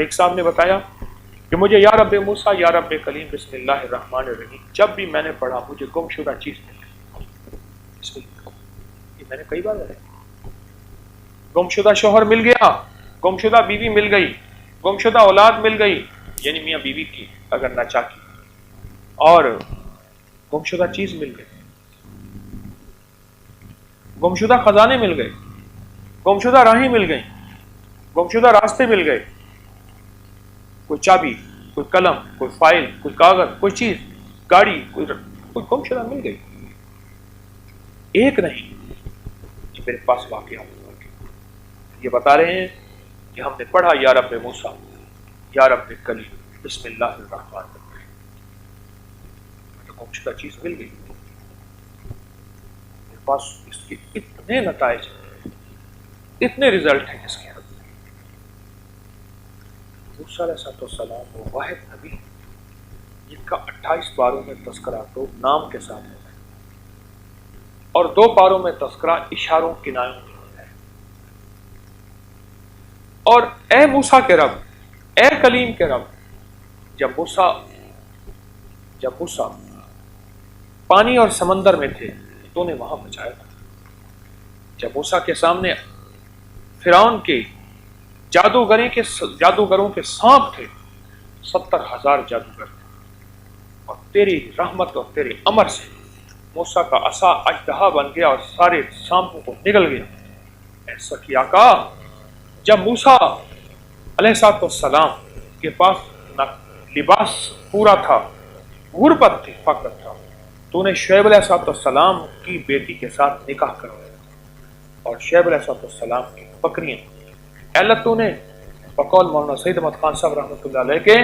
ایک صاحب نے بتایا کہ مجھے یا رب موسیٰ یا رب کلیم بسم اللہ الرحمن الرحیم جب بھی میں نے پڑھا مجھے گم شدہ چیز مل گئی. یہ میں نے کئی بار بتایا. گم شدہ شوہر مل گیا، گم شدہ بیوی مل گئی، گم شدہ اولاد مل گئی، یعنی میاں بیوی کی اگر نہ چاکی، اور گم شدہ چیز مل گئی، گم شدہ خزانے مل گئے، گم شدہ راہیں مل گئیں، گم شدہ راستے مل گئے، کوئی چابی، کوئی قلم، کوئی فائل، کوئی کاغذ، کوئی چیز، گاڑی، کوئی گم شدہ مل گئی. ایک نہیں جو میرے پاس واقعہ ہوا. یہ بتا رہے ہیں کہ ہم نے پڑھا یا رب موسیٰ یا رب کلیم بسم اللہ الرحمن الرحیم، گم شدہ چیز مل گئی. میرے پاس اس کے اتنے نتائج ہیں، اتنے ریزلٹ ہیں اس کے اندر. موسیٰ علیہ السلام وہ واحد نبی جن کا 28 پاروں میں تذکرہ تو نام کے ساتھ ہوتا ہے اور 2 پاروں میں تذکرہ اشاروں کنایوں میں ہوتا ہے. اور اے موسیٰ کے رب، اے کلیم کے رب، جب موسیٰ پانی اور سمندر میں تھے تو نے وہاں بچایا تھا. جب موسیٰ کے سامنے فرعون کے جادوگروں کے سانپ تھے، 70,000 جادوگر تھے، اور تیری رحمت اور تیرے امر سے موسیٰ کا عصا اژدہا بن گیا اور سارے سانپوں کو نگل گیا. ایسا کیا آقا جب موسیٰ علیہ السلام کے پاس نہ لباس پورا تھا، غربت تھی، فقر تھا، تو نے شعیب علیہ السلام کی بیٹی کے ساتھ نکاح کروایا اور شعیب علیہ السلام کی بکریاں اللہ تو نے بقول مولانا سید احمد خان صاحب رحمۃ اللہ علیہ کے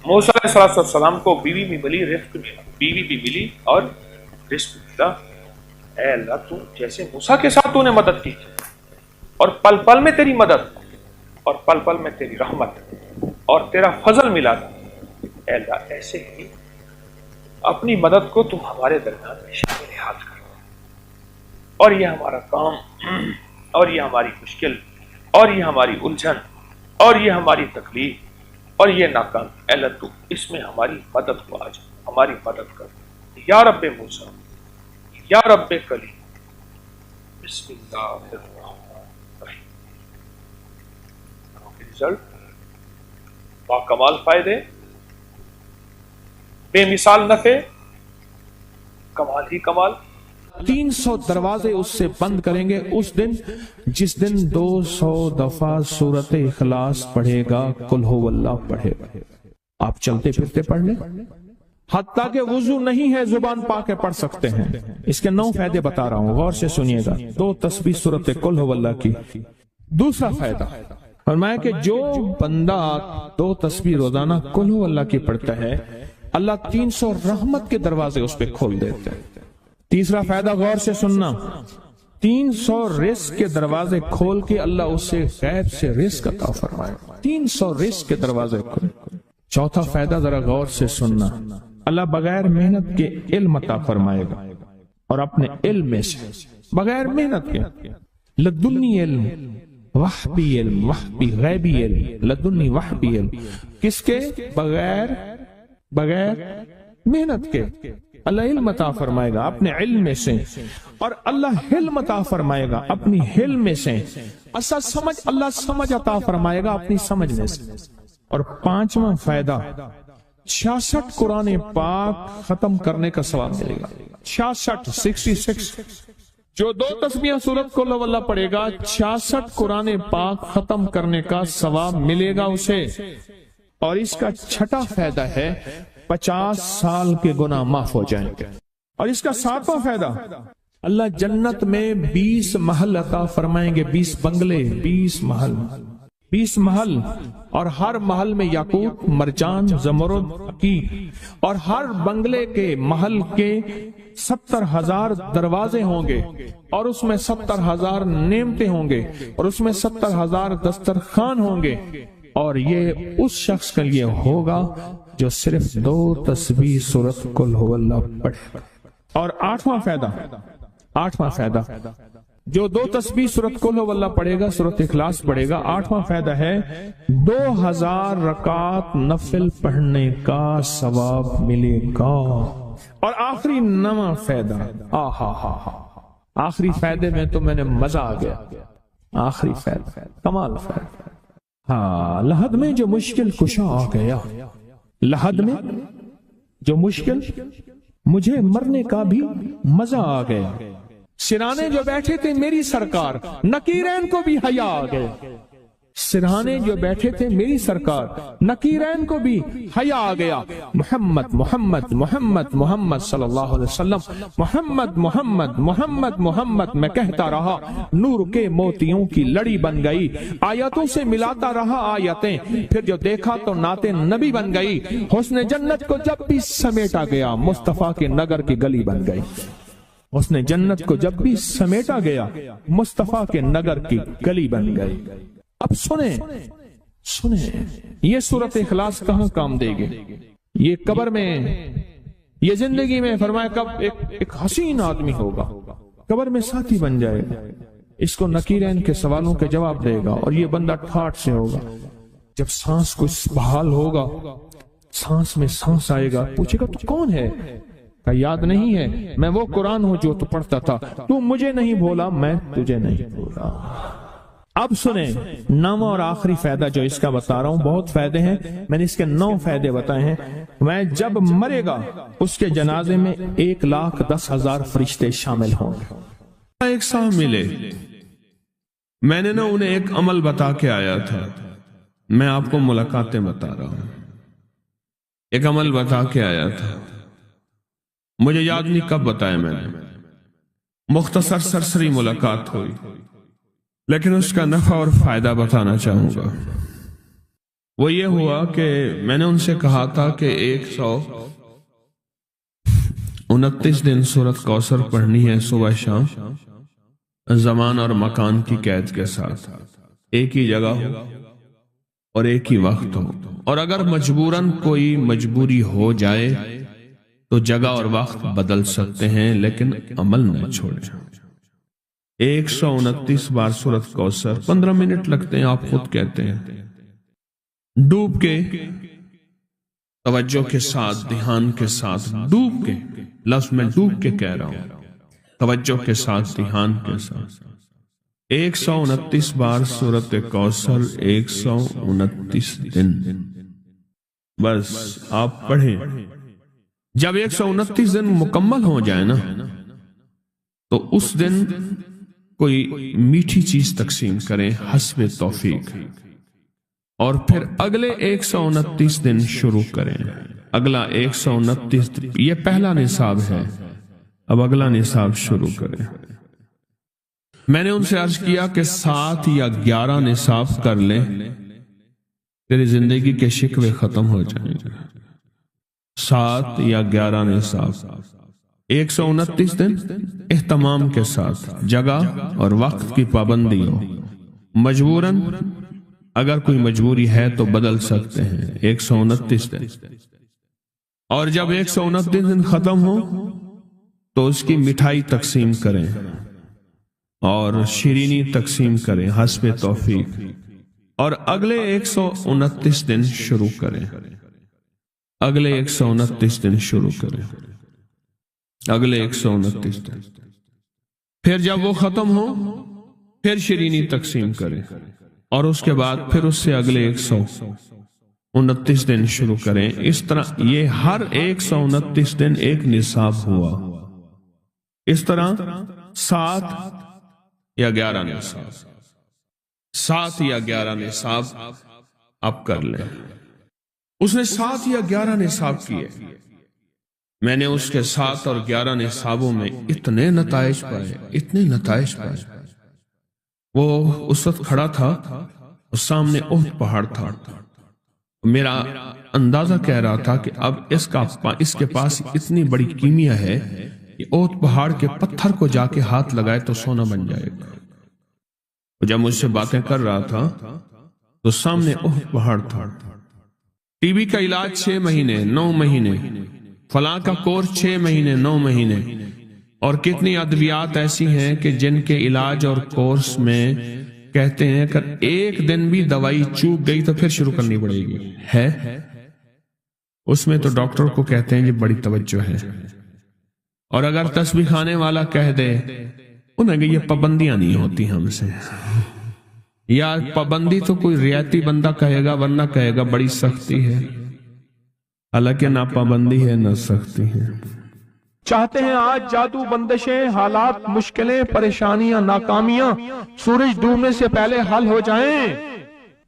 موسیٰ علیہ السلام کو بیوی بھی ملی، رزق ملا، بیوی بھی ملی اور رزق ملا. اے اللہ تو جیسے موسیٰ کے ساتھ تو نے مدد کی اور پل پل میں تیری مدد اور پل پل میں تیری رحمت اور تیرا فضل ملا تھا، اے اللہ ایسے ہی اپنی مدد کو تو ہمارے درمیان میں شامل حال کر. اور یہ ہمارا کام اور یہ ہماری مشکل اور یہ ہماری الجھن اور یہ ہماری تکلیف اور یہ ناکام، اے اللہ تو اس میں ہماری مدد کو آج ہماری مدد کر. یا رب موسیٰ یا رب کلیم بسم اللہ الرحمن الرحیم. رزلٹ با کمال فائدے، بے مثال نفع، کمال ہی کمال. 300 دروازے اس سے بند کریں گے اس دن جس دن 200 دفعہ سورت اخلاص پڑھے گا، قل ہو اللہ پڑھے گا. آپ چلتے پھرتے پڑھ لیں، حتیٰ کہ وضو نہیں ہے زبان پاک کے پڑھ سکتے ہیں. اس کے 9 فائدے بتا رہا ہوں، غور سے سنیے گا. 2 تسبیح سورت قل ہو اللہ کی. دوسرا فائدہ فرمایا کہ جو بندہ 2 تسبیح روزانہ قل ہو اللہ کی پڑھتا ہے، اللہ 300 رحمت کے دروازے اس پہ کھول دیتے ہیں. تیسرا فائدہ غور سے سننا، 300 رزق کے دروازے کھول کے اللہ اس سے غیب سے رزق عطا فرمائے. 300 رزق کے دروازے کھول. چوتھا فائدہ ذرا غور سے سننا، اللہ بغیر محنت کے علم عطا فرمائے گا، اور اپنے علم میں سے بغیر محنت کے لدنی علم، وحبی علم، وحبی غیبی علم، لدنی وحبی علم. کس کے؟ بغیر محنت کے اللہ علم عطا فرمائے گا اپنے علم میں سے، اور اللہ حلم عطا فرمائے گا اپنی حلم میں سے. اللہ سمجھ عطا فرمائے گا اپنی سمجھ میں سے. اور 5واں فائدہ 66 قرآن پاک ختم کرنے کا ثواب ملے گا. 66 جو 2 تسبیح سورت قل ہو اللہ پڑھے گا، 66 قرآن پاک ختم کرنے کا ثواب ملے گا اسے. اور اس کا 6واں فائدہ ہے 50 سال کے گناہ معاف ہو جائیں گے. اور اس کا 7واں فائدہ اللہ جنت میں 20 محل عطا فرمائیں گے، 20 بنگلے، 20 محل، اور ہر محل میں یاقوت، مرجان، زمرد کی، اور ہر بنگلے کے محل کے 70,000 دروازے ہوں گے، اور اس میں 70,000 نعمتیں ہوں گے، اور اس میں 70,000 دسترخوان ہوں گے. اور یہ اس شخص کے لیے ہوگا جو صرف 2 تسبیح سورت قل ہو اللہ پڑھے. اور 8واں فائدہ جو 2 تسبیح سورت قل ہو اللہ پڑھے گا، سورت اخلاص پڑھے گا، 8واں فائدہ ہے 2000 رکعت نفل پڑھنے کا ثواب ملے گا۔ اور آخری 9واں فائدہ، آخری فائدے میں تو میں نے مزہ آ گیا، آخری فائدہ کمال فائدہ۔ ہاں، لحد میں جو مشکل کشا آ گیا، لحد میں جو مشکل، مجھے مرنے کا بھی مزہ آ گیا۔ سرانے جو بیٹھے تھے میری سرکار، نکیرین کو بھی حیا آ گیا۔ سرہانے جو بیٹھے تھے میری سرکار، نکیرین کو بھی حیا آ گیا۔ محمد محمد محمد محمد صلی اللہ علیہ وسلم، محمد محمد محمد محمد میں کہتا رہا، نور کے موتیوں کی لڑی بن گئی، آیتوں سے ملاتا رہا آیتیں، پھر جو دیکھا تو نعت نبی بن گئی، حسن جنت کو جب بھی سمیٹا گیا، مصطفیٰ کے نگر کی گلی بن گئی۔ حسن جنت کو جب بھی سمیٹا گیا، مصطفیٰ کے نگر کی گلی بن گئی۔ اب سنیں یہ سورت اخلاص کہاں کام دے گی؟ یہ قبر میں، یہ زندگی میں، فرمایا کب ایک حسین آدمی ہوگا، قبر میں ساتھی بن جائے گا، اس کو نکیرین کے سوالوں کے جواب دے گا، اور یہ بندہ ٹھاٹ سے ہوگا۔ جب سانس کو بحال ہوگا، سانس میں سانس آئے گا، پوچھے گا تو کون ہے؟ کہ یاد نہیں ہے، میں وہ قرآن ہوں جو تو پڑھتا تھا، تو مجھے نہیں بھولا، میں تجھے نہیں بھولا۔ اب سنیں 9واں اور آخری فائدہ جو اس کا بتا رہا ہوں، بہت فائدے ہیں، میں نے اس کے 9 فائدے بتائے ہیں۔ میں جب مرے گا اس کے جنازے میں 1,10,000 فرشتے شامل ہوں گے۔ ایک صاحب ملے، میں نے انہیں ایک عمل بتا کے آیا تھا، میں آپ کو ملاقاتیں بتا رہا ہوں۔ ایک عمل بتا کے آیا تھا، مجھے یاد نہیں کب بتایا میں نے، مختصر سرسری ملاقات ہوئی، لیکن اس کا نفع اور فائدہ بتانا چاہوں گا۔ وہ یہ ہوا کہ میں نے ان سے کہا تھا کہ 129 دن سورت کوثر پڑھنی ہے صبح شام، زمان اور مکان کی قید کے ساتھ، ایک ہی جگہ ہو اور ایک ہی وقت ہو، اور اگر مجبوراً کوئی مجبوری ہو جائے تو جگہ اور وقت بدل سکتے ہیں، لیکن عمل نہ چھوڑیں۔ 129 بار سورت کوثر، 15 منٹ لگتے ہیں، آپ خود کہتے ہیں، ڈوب کے، توجہ کے ساتھ، دھیان کے ساتھ، ڈوب کے، لفظ میں ڈوب کے کہہ رہا ہوں، توجہ کے ساتھ، دھیان کے ساتھ، 129 بار سورت کوثر، 129 دن، بس آپ پڑھیں۔ جب 129 دن مکمل ہو جائے نا، تو اس دن کوئی میٹھی چیز تقسیم کریں حسب توفیق، اور پھر اگلے 129 دن شروع کریں۔ اگلا 129 دن، یہ پہلا نصاب ہے، اب اگلا نصاب شروع کریں۔ میں نے ان سے عرض کیا کہ 7 یا 11 نصاب کر لیں، تیری زندگی کے شکوے ختم ہو جائیں گے۔ 7 یا 11 نصاب، 129 دن اہتمام کے ساتھ، جگہ اور وقت کی پابندی ہو، مجبوراً اگر کوئی مجبوری ہے تو بدل سکتے ہیں، 129 دن۔ اور جب 129 دن ختم ہو تو اس کی مٹھائی تقسیم کریں اور شیرینی تقسیم کریں حسب توفیق، اور اگلے 129 دن شروع کریں، اگلے 129 دن شروع کریں، اگلے 129 دن۔ پھر جب وہ ختم ہو پھر شیرینی تقسیم کریں، اور اس کے بعد پھر اس سے اگلے 129 دن شروع کریں۔ اس طرح یہ ہر 129 دن ایک نصاب ہوا، اس طرح 7 یا 11 نصاب، 7 یا 11 نصاب آپ کر لیں۔ اس نے 7 یا 11 نصاب کیے، میں نے اس کے 7 اور 11 نصابوں میں اتنے نتائج پائے، اتنے نتائج پائے۔ وہ اس وقت کھڑا تھا اور سامنے احد پہاڑ تھا، میرا اندازہ کہہ رہا تھا کہ اب اس کے پاس اتنی بڑی کیمیا ہے کہ احد پہاڑ کے پتھر کو جا کے ہاتھ لگائے تو سونا بن جائے گا۔ جب مجھ سے باتیں کر رہا تھا تو سامنے احد پہاڑ تھا۔ ٹی بی کا علاج 6 مہینے 9 مہینے، فلاں کا کورس 6 مہینے 9 مہینے، اور کتنی ادویات ایسی ہیں کہ جن کے علاج اور کورس میں کہتے ہیں کہ ایک دن بھی دوائی چوک گئی تو پھر شروع کرنی پڑے گی ہے، اس میں تو ڈاکٹر کو کہتے ہیں یہ بڑی توجہ ہے۔ اور اگر تسبیح خانے والا کہہ دے انہیں کہ یہ پابندیاں نہیں ہوتی ہم سے، یا پابندی تو کوئی رعایتی بندہ کہے گا، ورنہ کہے گا بڑی سختی ہے، حالانکہ نہ پابندی ہے نہ سختی ہے۔ چاہتے ہیں آج جادو، بندشیں، حالات، مشکلیں، پریشانیاں، ناکامیاں سورج ڈوبنے سے پہلے حل ہو جائیں،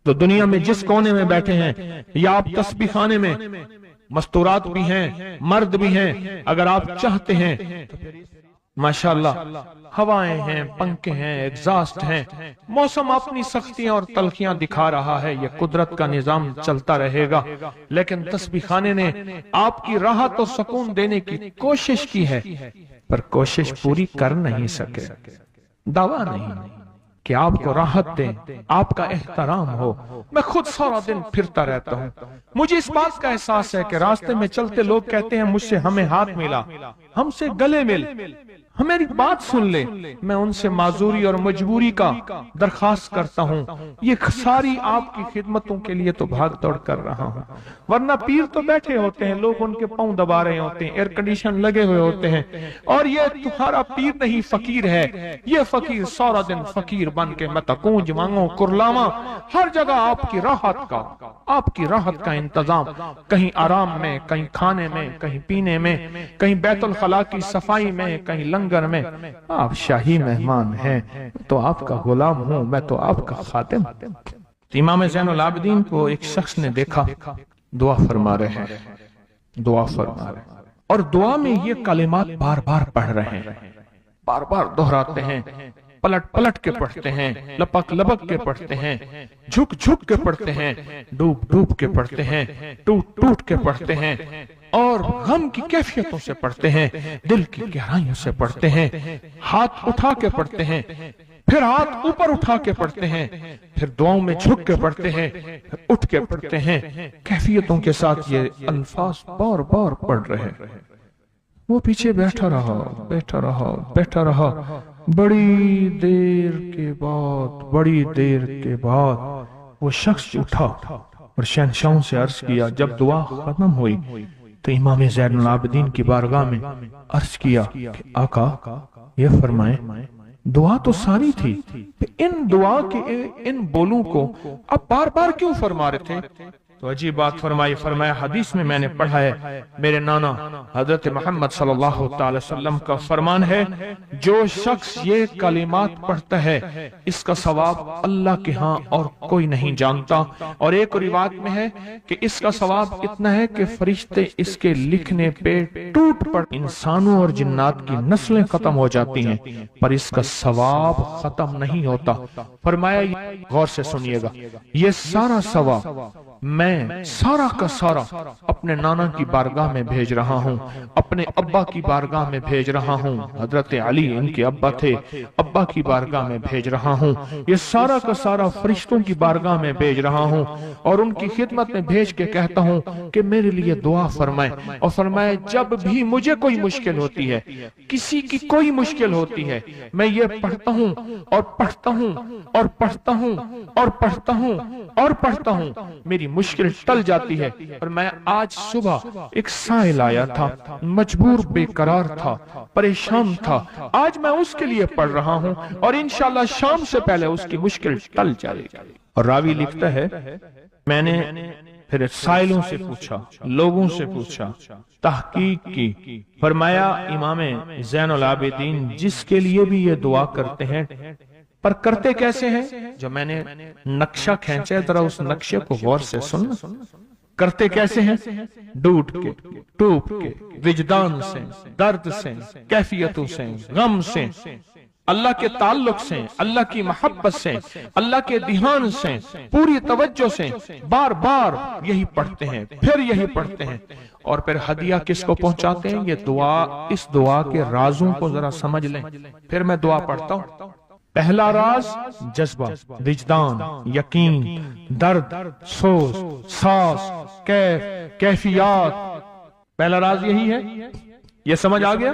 تو دنیا میں جس کونے میں بیٹھے ہیں، یا آپ تسبیح خانے میں، مستورات بھی ہیں، مرد بھی ہیں، اگر آپ چاہتے ہیں ماشاءاللہ ہوائیں ہیں، پنکھے ہیں، ایگزاسٹ ہیں، موسم اپنی سختیاں اور تلخیاں دکھا رہا ہے، یہ قدرت کا نظام چلتا رہے گا، لیکن تسبیح خانے نے آپ کی راحت اور سکون دینے کی کوشش کی ہے، پر کوشش پوری کر نہیں سکے۔ دعویٰ نہیں کہ آپ کو راحت دیں، آپ کا احترام ہو۔ میں خود سارا دن پھرتا رہتا ہوں، مجھے اس بات کا احساس ہے کہ راستے میں چلتے لوگ کہتے ہیں مجھ سے ہمیں ہاتھ ملا، ہم سے گلے مل، میری بات سن لے، میں ان سے معذوری اور مجبوری کا درخواست کرتا ہوں، یہ ساری آپ کی خدمتوں کے لیے تو بھاگ دوڑ کر رہا ہوں، ورنہ پیر تو بیٹھے ہوتے ہیں، لوگ ان کے پاؤں دبا رہے ہوتے ہیں، ایئر کنڈیشن لگے ہوئے ہوتے ہیں، اور یہ تمہارا پیر نہیں فقیر ہے، یہ فقیر سارا دن فقیر بن کے متکونج مانگو کرلاواں، ہر جگہ آپ کی راحت کا انتظام، کہیں آرام میں، کہیں کھانے میں، کہیں پینے میں، کہیں بیت الخلاء کی صفائی میں، کہیں لنگر میں۔ آپ شاہی مہمان ہیں تو آپ کا غلام ہوں، میں تو آپ کا خادم۔ امام زین العابدین کو ایک شخص نے دیکھا، دعا فرما رہے ہیں، اور دعا میں یہ کلمات بار بار پڑھ رہے ہیں، بار بار دہراتے ہیں، پلٹ پلٹ کے پڑھتے ہیں، لپک لپک کے پڑھتے ہیں، جھک جھک کے پڑھتے ہیں، ڈوب ڈوب کے پڑھتے ہیں، ٹوٹ ٹوٹ کے پڑھتے ہیں، اور غم کی کیفیتوں سے پڑھتے ہیں، دل کی گہرائیوں سے پڑھتے ہیں، ہاتھ اٹھا کے پڑھتے ہیں، پھر ہاتھ اوپر اٹھا کے پڑھتے ہیں، پھر دعاؤں میں جھک کے پڑھتے ہیں، پھر اٹھ کے پڑھتے ہیں، کیفیتوں کے ساتھ یہ الفاظ بار بار پڑھ رہے ہیں۔ وہ پیچھے بیٹھا رہا، بڑی دیر کے بعد وہ شخص اٹھا اور شہنشاہوں سے عرض کیا۔ جب دعا ختم ہوئی تو امام زین العابدین کی بارگاہ میں عرض کیا کہ آقا یہ فرمائیں، دعا تو ساری تھی، ان دعا کے ان بولوں کو اب بار بار کیوں فرما رہے تھے؟ تو عجیب بات فرمایا حدیث میں نے پڑھا ہے، میرے نانا حضرت محمد صلی اللہ تعالی وسلم کا فرمان ہے، جو شخص یہ کلمات پڑھتا ہے اس کا ثواب اللہ کے ہاں اور کوئی نہیں جانتا، اور ایک روایت میں ہے کہ اس کا ثواب اتنا ہے کہ فرشتے اس کے لکھنے پہ ٹوٹ پڑ، انسانوں اور جنات کی نسلیں ختم ہو جاتی ہیں پر اس کا ثواب ختم نہیں ہوتا۔ فرمایا غور سے سنیے گا، یہ سارا ثواب میں سارا کا سارا اپنے نانا کی بارگاہ میں بھیج رہا ہوں، اپنے ابا کی بارگاہ میں بھیج رہا ہوں، حضرت علی ان کے ابا تھے، ابا کی بارگاہ میں بھیج رہا ہوں، یہ سارا کا سارا فرشتوں کی بارگاہ میں بھیج رہا ہوں، اور ان کی خدمت میں بھیج کے کہتا ہوں کہ میرے لیے دعا فرمائیں، اور فرمائے جب بھی مجھے کوئی مشکل ہوتی ہے، کسی کی کوئی مشکل ہوتی ہے، میں یہ پڑھتا ہوں اور پڑھتا ہوں اور پڑھتا ہوں اور پڑھتا ہوں اور پڑھتا ہوں، میری مشکل ٹل جاتی ہے۔ اور میں آج صبح ایک سائل آیا تھا، مجبور بے قرار تھا، پریشان تھا، آج میں اس کے لیے پڑھ رہا ہوں اور انشاءاللہ شام سے پہلے اس کی مشکل ٹل جائے گی۔ اور راوی لکھتا ہے میں نے پھر سائلوں سے پوچھا، لوگوں سے پوچھا، تحقیق کی، فرمایا امام زین العابدین جس کے لیے بھی یہ دعا کرتے ہیں، پر کرتے کیسے ہیں؟ جو میں نے نقشہ کھینچا ہے ذرا اس نقشے کو غور سے سننا۔ کرتے کیسے ہیں؟ ڈوٹ کے، ٹوپ کے، وجدان سے، درد سے، کیفیتوں سے، غم سے، اللہ کے تعلق سے، اللہ کی محبت سے، اللہ کے دھیان سے، پوری توجہ سے، بار بار یہی پڑھتے ہیں، پھر یہی پڑھتے ہیں، اور پھر ہدیہ کس کو پہنچاتے ہیں؟ یہ دعا، اس دعا کے رازوں کو ذرا سمجھ لیں۔ پھر میں دعا پڑھتا ہوں۔ پہلا راز جذبہ، وجدان، یقین، درد، سوز، ساس، کیفیات، پہلا راز یہی ہے۔ یہ سمجھ آ گیا؟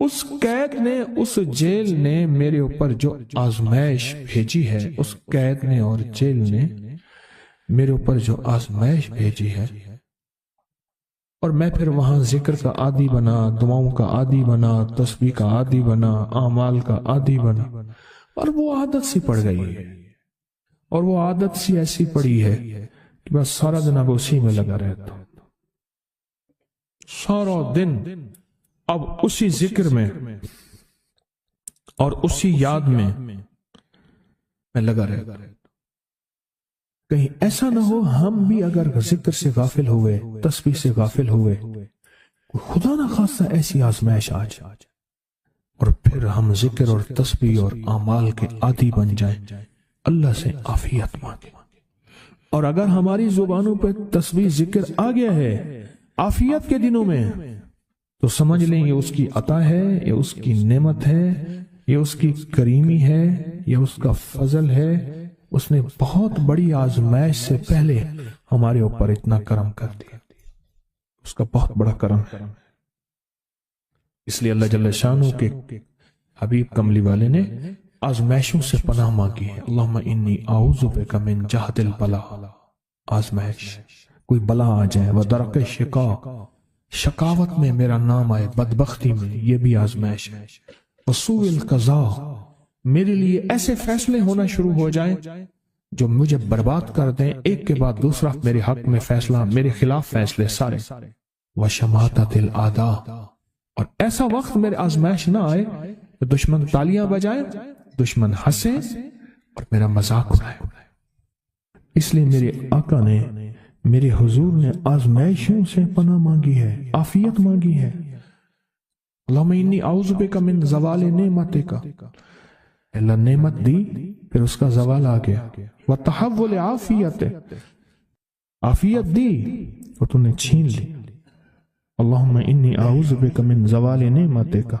اس قید نے، اس جیل نے میرے اوپر جو آزمائش بھیجی ہے، اس قید نے اور جیل نے میرے اوپر جو آزمائش بھیجی ہے، اور میں پھر وہاں ذکر کا عادی بنا، دعاؤں کا عادی بنا، تسبیح کا عادی بنا، اعمال کا عادی بنا، اور وہ عادت سی پڑ گئی ہے، اور وہ عادت سی ایسی پڑی ہے کہ بس سارا دن اب اسی میں لگا رہتا ہوں، سارا دن اب اسی ذکر میں اور اسی یاد میں لگا رہتا ہوں۔ کہیں ایسا نہ ہو ہم بھی اگر ذکر سے غافل ہوئے، تسبیح سے غافل ہوئے، خدا نہ خواستہ ایسی آزمائش آ جائے اور پھر ہم ذکر اور تسبیح اور اعمال کے عادی بن جائیں، اللہ سے عافیت مانگے۔ اور اگر ہماری زبانوں پہ تسبیح ذکر آ گیا ہے عافیت کے دنوں میں، تو سمجھ لیں یہ اس کی عطا ہے، یہ اس کی نعمت ہے، یہ اس کی کریمی ہے، یہ اس کا فضل ہے۔ اس نے بہت بڑی آزمائش سے پہلے ہمارے اوپر اتنا کرم کر دیا، اس کا بہت بڑا کرم ہے۔ اس لیے اللہ جل شانہ کے حبیب کملی والے نے آزمائشوں سے پناہ مانگی ہے۔ اللہم انی اعوذ بک من جہد البلا، آزمائش، کوئی بلا آ جائے، ودرک الشقاء، شقاوت میں میرا نام آئے، بدبختی میں، یہ بھی آزمائش ہے۔ وسوء القضاء، میرے لیے ایسے فیصلے ہونا شروع ہو جائیں جو مجھے برباد کر دیں، ایک کے بعد دوسرا میرے حق میں فیصلہ، میرے خلاف فیصلے سارے۔ وشماتۃ الاعداء، اور ایسا وقت میرے آزمائش نہ آئے کہ دشمن تالیاں بجائے، دشمن ہنسے اور میرا مذاق اڑائے۔ اس لیے میرے آقا نے، میرے حضور نے آزمائشوں سے پناہ مانگی ہے، عافیت مانگی ہے۔ اللہم انی اعوذ بک من زوال نعمتک، اللہ نعمت دی پھر اس کا زوال آ گیا، وتحول عافیت، عافیت دی اور تو نے چھین لی۔ اللہم انی اعوذ بک من زوال نعمتک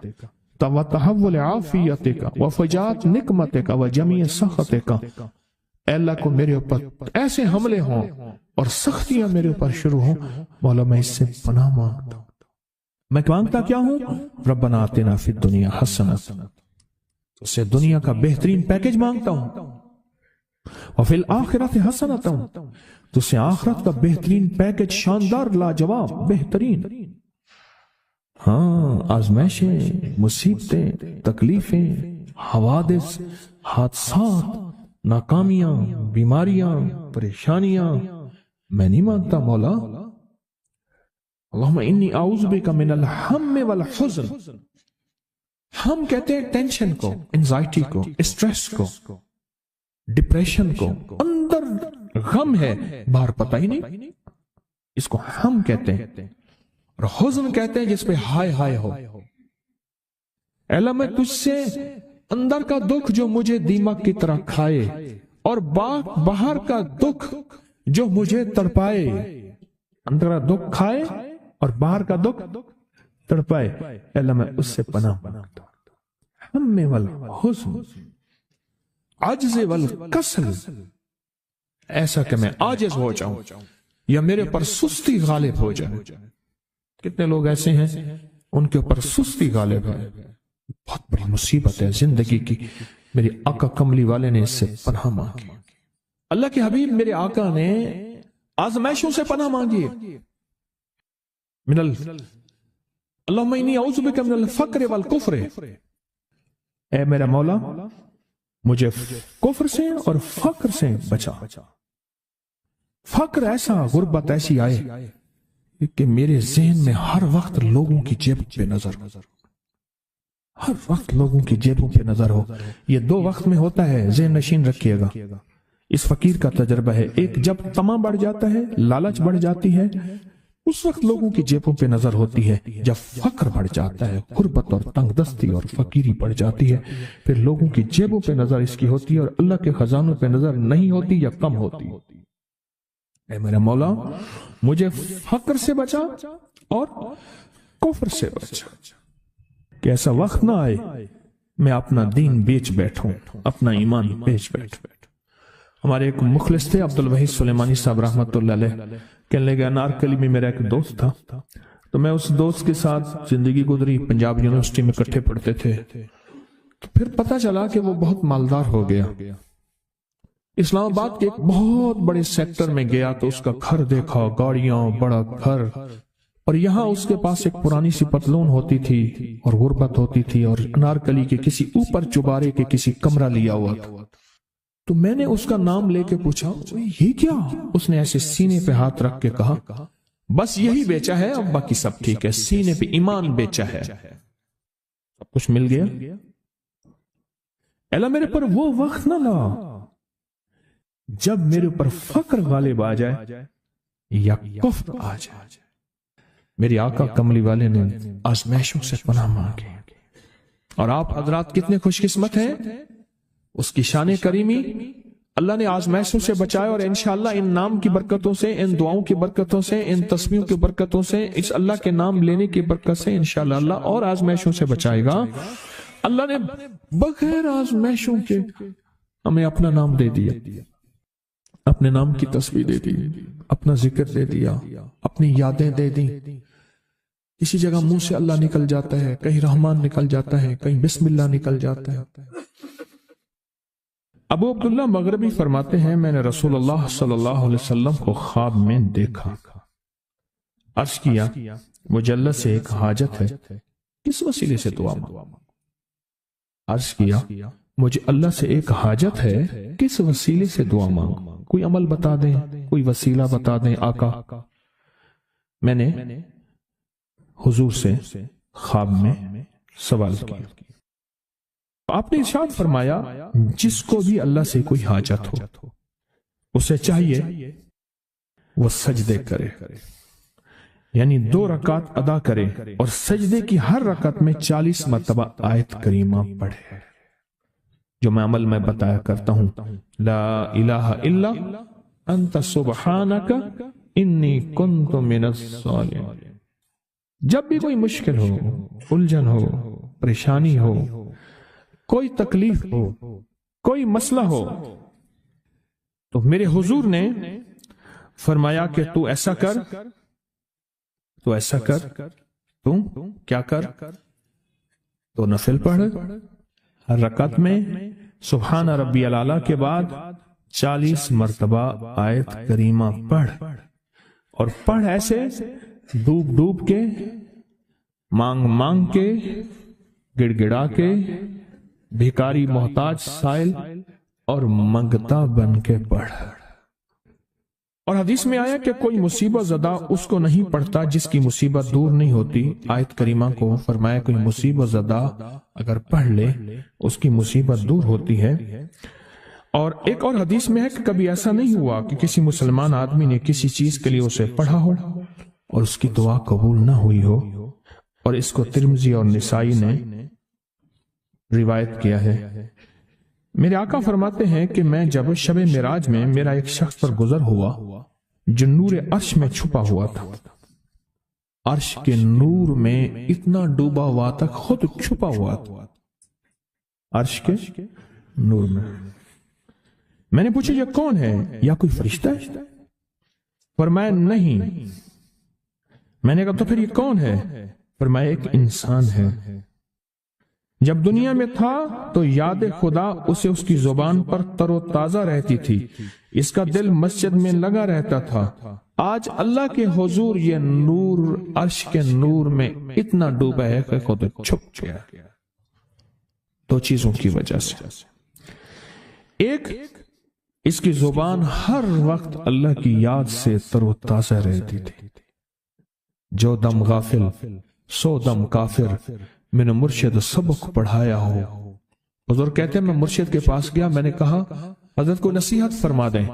وتحول عافیتک وفجاءت نقمتک وجمیع سخطک، اے اللہ کو میرے اوپر ایسے حملے ہوں اور سختیاں میرے اوپر شروع ہوں، مولا میں اس سے پناہ مانگتا ہوں۔ میں مانگتا کیا ہوں؟ ربنا آتنا فی الدنیا حسنۃ، اس سے دنیا کا بہترین پیکج مانگتا ہوں، وفی الآخرۃ حسنۃ، تو سے آخرت کا بہترین پیکج، شاندار، لاجواب، بہترین۔ ہاں، آزمائشیں، مصیبتیں، تکلیفیں، حوادث، حادثات، ناکامیاں، بیماریاں، پریشانیاں میں نہیں مانگتا مولا۔ اللہم انی اعوذ بک من الہم والحزن، ہم کہتے ہیں ٹینشن کو، انزائٹی کو، اسٹریس کو، ڈپریشن کو، اندر غم ہے باہر پتہ ہی نہیں، اس کو ہم کہتے ہیں، اور حزن کہتے ہیں جس پہ ہائے ہائے ہو۔ اے اللہ میں تجھ سے اندر کا دکھ جو مجھے دیمک کی طرح کھائے، اور باہر کا دکھ جو مجھے تڑپائے، اندر کا دکھ کھائے اور باہر کا دکھ تڑپائے، اے اللہ میں اس سے پناہ مانگتا ہوں۔ ہم والحزن، عجز والکسل، ایسا کہ میں عاجز ہو جاؤں یا میرے پر سستی غالب ہو جائے۔ کتنے لوگ ایسے ہیں ان کے اوپر سستی غالب ہے، بہت بڑی مصیبت ہے زندگی کی۔ میرے آقا کملی والے نے اس سے پناہ مانگی، اللہ کے حبیب میرے آقا نے آزمائشوں سے پناہ مانگی۔ اللہم انی اعوذ بک من الفقر والکفر، اے میرا مولا مجھے کفر سے اور فقر سے بچا۔ فقر ایسا، غربت ایسی آئے کہ میرے ذہن میں ہر وقت لوگوں کی جیب پہ نظر، ہر وقت لوگوں کی جیبوں پہ نظر ہو۔ یہ دو وقت میں ہوتا ہے، ذہن نشین رکھیے گا۔ اس فقیر کا تجربہ ہے، ایک جب طمع بڑھ جاتا ہے، لالچ بڑھ جاتی ہے، اس وقت لوگوں کی جیبوں پہ نظر ہوتی ہے۔ جب فقر بڑھ جاتا ہے، غربت اور تنگ دستی اور فقیری بڑھ جاتی ہے، پھر لوگوں کی جیبوں پہ نظر اس کی ہوتی ہے اور اللہ کے خزانوں پہ نظر نہیں ہوتی یا کم ہوتی۔ اے میرا مولا مجھے فقر سے بچا اور کفر سے بچا، کہ ایسا وقت نہ آئے میں اپنا دین بیچ بیٹھوں، اپنا ایمان بیچ بیٹھوں۔ ہمارے ایک مخلص تھے عبد الوحید سلیمانی صاحب رحمۃ اللہ علیہ، کہنے لگے انارکلی میں میرا ایک دوست تھا، تو میں اس دوست کے ساتھ زندگی گزری، پنجاب یونیورسٹی میں اکٹھے پڑھتے تھے. تو پھر پتا چلا کہ وہ بہت مالدار ہو گیا. اسلام آباد کے ایک بہت بڑے سیکٹر میں گیا تو اس کا گھر دیکھا، گاڑیاں، بڑا گھر، اور یہاں اس کے پاس ایک پرانی سی پتلون ہوتی تھی اور غربت ہوتی تھی، اور انارکلی کے کسی اوپر چبارے کے کسی کمرہ لیا ہوا تھا. تو میں نے اس کا نام لے کے پوچھا یہ کیا؟ اس نے ایسے سینے پہ ہاتھ رکھ کے کہا بس یہی بیچا ہے، اب باقی سب ٹھیک ہے. سینے پہ ایمان بیچا ہے، سب کچھ مل گیا. اللہ میرے پر وہ وقت نہ لا جب میرے اوپر فقر غالب آ جائے یا کفر آ جائے. میری آقا کملی والے نے آزمائشوں سے پناہ مانگی، اور آپ حضرات کتنے خوش قسمت ہیں. اس کی شان کریمی اللہ نے آزمائشوں سے بچائے، اور انشاءاللہ ان نام کی برکتوں سے، ان دعاؤں کی برکتوں سے، ان تسبیحوں کی برکتوں سے، اس اللہ کے نام لینے کی برکت سے انشاءاللہ اللہ اور آزمائشوں سے بچائے گا. اللہ نے بغیر آزمائشوں کے ہمیں اپنا نام دے دیا، اپنے نام کی تسبیح دے دی، اپنا ذکر دے دیا، اپنی یادیں دے دی. کسی جگہ منہ سے اللہ نکل جاتا ہے، کہیں رحمان نکل جاتا ہے، کہیں بسم اللہ نکل جاتا ہے. ابو عبداللہ مغربی فرماتے ہیں میں نے رسول اللہ صلی اللہ علیہ وسلم کو خواب میں دیکھا. عرض کیا مجھے اللہ سے ایک حاجت ہے، کس وسیلے سے دعا مانگوں؟ عرض کیا مجھے اللہ سے ایک حاجت ہے، کس وسیلے سے دعا مانگوں؟ کوئی عمل بتا دیں، کوئی وسیلہ بتا دیں آقا. میں نے حضور سے خواب میں سوال کیا. آپ نے ارشاد فرمایا جس کو بھی اللہ سے کوئی حاجت ہو اسے چاہیے وہ سجدے کرے، یعنی 2 رکعت ادا کرے، اور سجدے کی ہر رکعت میں 40 مرتبہ آیت کریمہ پڑھے، جو میں عمل میں بتایا کرتا ہوں. لا الہ الا انت سبحانک انی کنت من الظالمین. جب بھی کوئی مشکل ہو، الجھن ہو، پریشانی ہو، کوئی تکلیف ہو، کوئی مسئلہ ہو، تو میرے حضور نے فرمایا کہ تو ایسا کر، تو ایسا کر، تو کیا کر؟ تو نفل پڑھ، ہر رکعت میں سبحان ربی الاعلیٰ کے بعد 40 مرتبہ آیت کریمہ پڑھ، اور پڑھ ایسے ڈوب ڈوب کے، مانگ مانگ کے، گڑ گڑا کے، بھیکاری محتاج سائل اور منگتا بن کے پڑھ. اور حدیث میں آیا کہ کوئی مصیبت زدہ اس کو نہیں پڑھتا جس کی مصیبت دور نہیں ہوتی. آیت کریمہ کو فرمایا کوئی مصیبت زدہ اگر پڑھ لے اس کی مصیبت دور ہوتی ہے. اور ایک اور حدیث میں ہے کہ کبھی ایسا نہیں ہوا کہ کسی مسلمان آدمی نے کسی چیز کے لیے اسے پڑھا ہو اور اس کی دعا قبول نہ ہوئی ہو. اور اس کو ترمذی اور نسائی نے روایت کیا ہے. میرے آقا فرماتے ہیں کہ میں جب شب معراج میں میرا ایک شخص پر گزر ہوا جو نور عرش میں چھپا ہوا تھا، عرش کے نور میں اتنا ڈوبا ہوا تھا، خود چھپا ہوا تھا عرش کے نور میں. میں نے پوچھا یہ کون ہے؟ یا کوئی فرشتہ ہے؟ فرمایا نہیں. میں نے کہا تو پھر یہ کون ہے؟ فرمایا ایک انسان ہے. جب دنیا میں تھا تو یاد خدا اسے اس کی زبان پر تر و تازہ رہتی تھی، اس کا دل مسجد میں لگا رہتا تھا. آج اللہ کے حضور یہ نور عرش کے نور میں اتنا ڈوبا ہے کہ خود چھپ گیا. 2 چیزوں کی وجہ سے. ایک، اس کی زبان ہر وقت اللہ کی یاد سے تر و تازہ رہتی تھی. جو دم غافل سو دم کافر، میں نے مرشد سبق پڑھایا ہو. حضور کہتے ہیں میں مرشد کے پاس گیا، میں نے کہا حضرت کو نصیحت فرما دیں.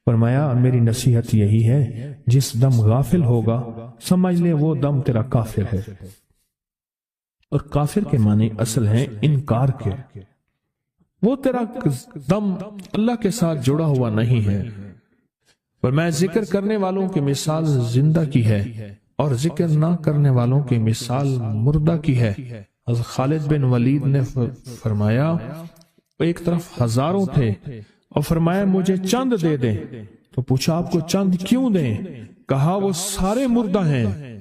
فرمایا میری نصیحت یہی ہے جس دم غافل ہوگا سمجھ لے وہ دم تیرا کافر ہے. اور کافر کے معنی اصل ہیں انکار کے. وہ تیرا دم اللہ کے ساتھ جڑا ہوا نہیں ہے. فرمایا ذکر کرنے والوں کی مثال زندہ کی ہے اور ذکر نہ کرنے والوں کی مثال مردہ کی ہے. حضرت خالد بن ولید نے فرمایا ایک طرف ہزاروں تھے اور فرمایا مجھے چند دے دیں. تو پوچھا آپ کو چند کیوں دیں؟ کہا وہ سارے مردہ ہیں.